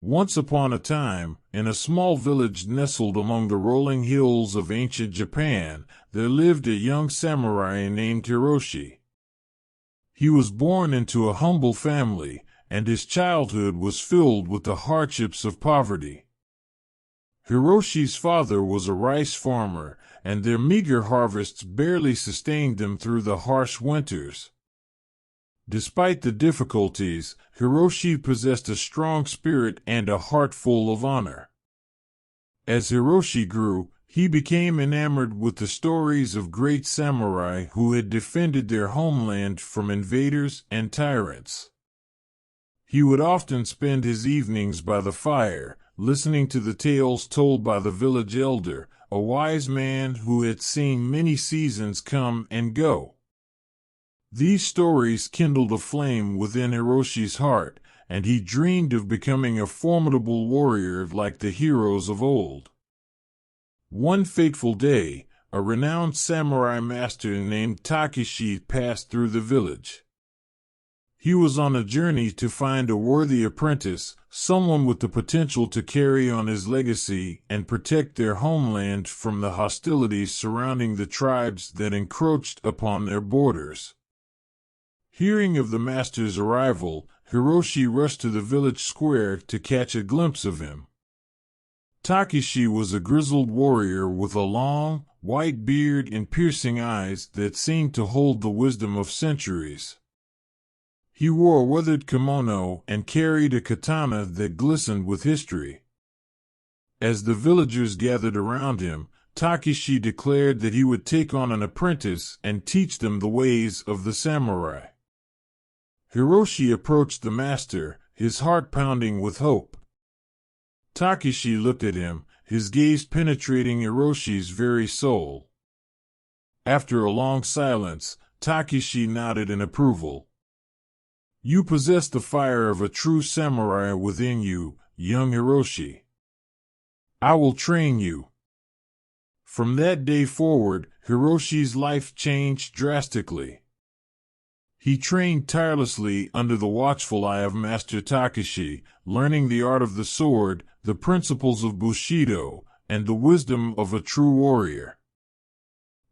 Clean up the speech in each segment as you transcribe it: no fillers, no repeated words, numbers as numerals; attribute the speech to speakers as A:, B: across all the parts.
A: Once upon a time, in a small village nestled among the rolling hills of ancient Japan, there lived a young samurai named Hiroshi. He was born into a humble family, and his childhood was filled with the hardships of poverty. Hiroshi's father was a rice farmer, and their meager harvests barely sustained them through the harsh winters. Despite the difficulties, Hiroshi possessed a strong spirit and a heart full of honor. As Hiroshi grew, he became enamored with the stories of great samurai who had defended their homeland from invaders and tyrants. He would often spend his evenings by the fire, listening to the tales told by the village elder, a wise man who had seen many seasons come and go. These stories kindled a flame within Hiroshi's heart, and he dreamed of becoming a formidable warrior like the heroes of old. One fateful day, a renowned samurai master named Takeshi passed through the village. He was on a journey to find a worthy apprentice, someone with the potential to carry on his legacy and protect their homeland from the hostilities surrounding the tribes that encroached upon their borders. Hearing of the master's arrival, Hiroshi rushed to the village square to catch a glimpse of him. Takeshi was a grizzled warrior with a long, white beard and piercing eyes that seemed to hold the wisdom of centuries. He wore a weathered kimono and carried a katana that glistened with history. As the villagers gathered around him, Takeshi declared that he would take on an apprentice and teach them the ways of the samurai. Hiroshi approached the master, his heart pounding with hope. Takeshi looked at him, his gaze penetrating Hiroshi's very soul. After a long silence, Takeshi nodded in approval. "You possess the fire of a true samurai within you, young Hiroshi. I will train you." From that day forward, Hiroshi's life changed drastically. He trained tirelessly under the watchful eye of Master Takeshi, learning the art of the sword, the principles of Bushido, and the wisdom of a true warrior.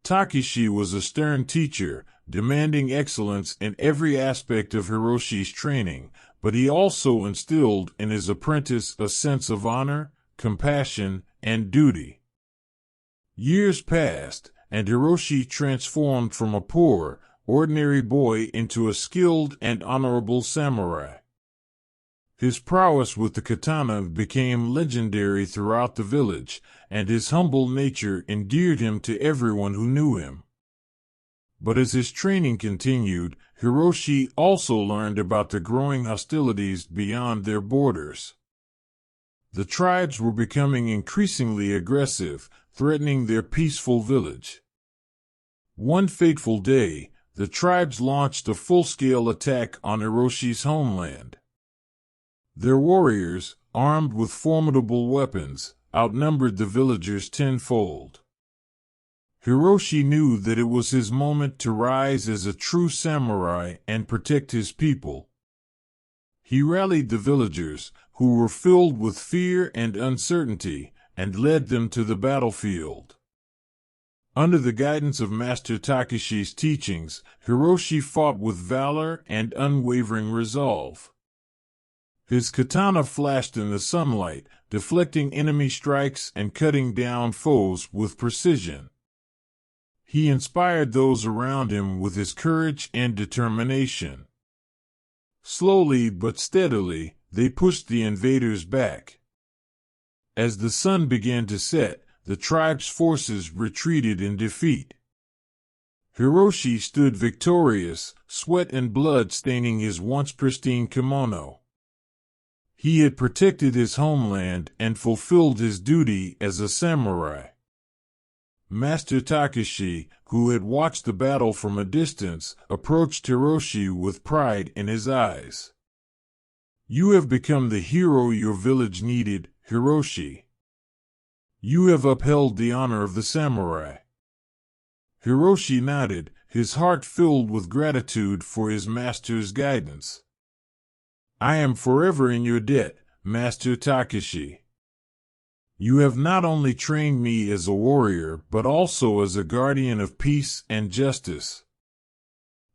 A: Takeshi was a stern teacher, demanding excellence in every aspect of Hiroshi's training, but he also instilled in his apprentice a sense of honor, compassion, and duty. Years passed, and Hiroshi transformed from a poor, ordinary boy into a skilled and honorable samurai. His prowess with the katana became legendary throughout the village, and his humble nature endeared him to everyone who knew him. But as his training continued, Hiroshi also learned about the growing hostilities beyond their borders. The tribes were becoming increasingly aggressive, threatening their peaceful village. One fateful day, the tribes launched a full-scale attack on Hiroshi's homeland. Their warriors, armed with formidable weapons, outnumbered the villagers tenfold. Hiroshi knew that it was his moment to rise as a true samurai and protect his people. He rallied the villagers, who were filled with fear and uncertainty, and led them to the battlefield. Under the guidance of Master Takeshi's teachings, Hiroshi fought with valor and unwavering resolve. His katana flashed in the sunlight, deflecting enemy strikes and cutting down foes with precision. He inspired those around him with his courage and determination. Slowly but steadily, they pushed the invaders back. As the sun began to set, the tribe's forces retreated in defeat. Hiroshi stood victorious, sweat and blood staining his once pristine kimono. He had protected his homeland and fulfilled his duty as a samurai. Master Takeshi, who had watched the battle from a distance, approached Hiroshi with pride in his eyes. "You have become the hero your village needed, Hiroshi. You have upheld the honor of the samurai." Hiroshi nodded, his heart filled with gratitude for his master's guidance. "I am forever in your debt, Master Takeshi. You have not only trained me as a warrior, but also as a guardian of peace and justice.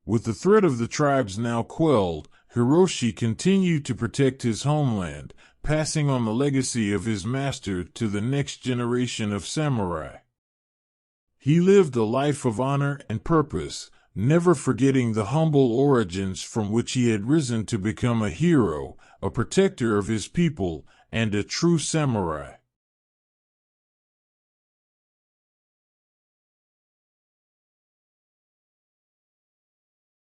A: With the threat of the tribes now quelled, Hiroshi continued to protect his homeland, passing on the legacy of his master to the next generation of samurai. He lived a life of honor and purpose, never forgetting the humble origins from which he had risen to become a hero, a protector of his people, and a true samurai.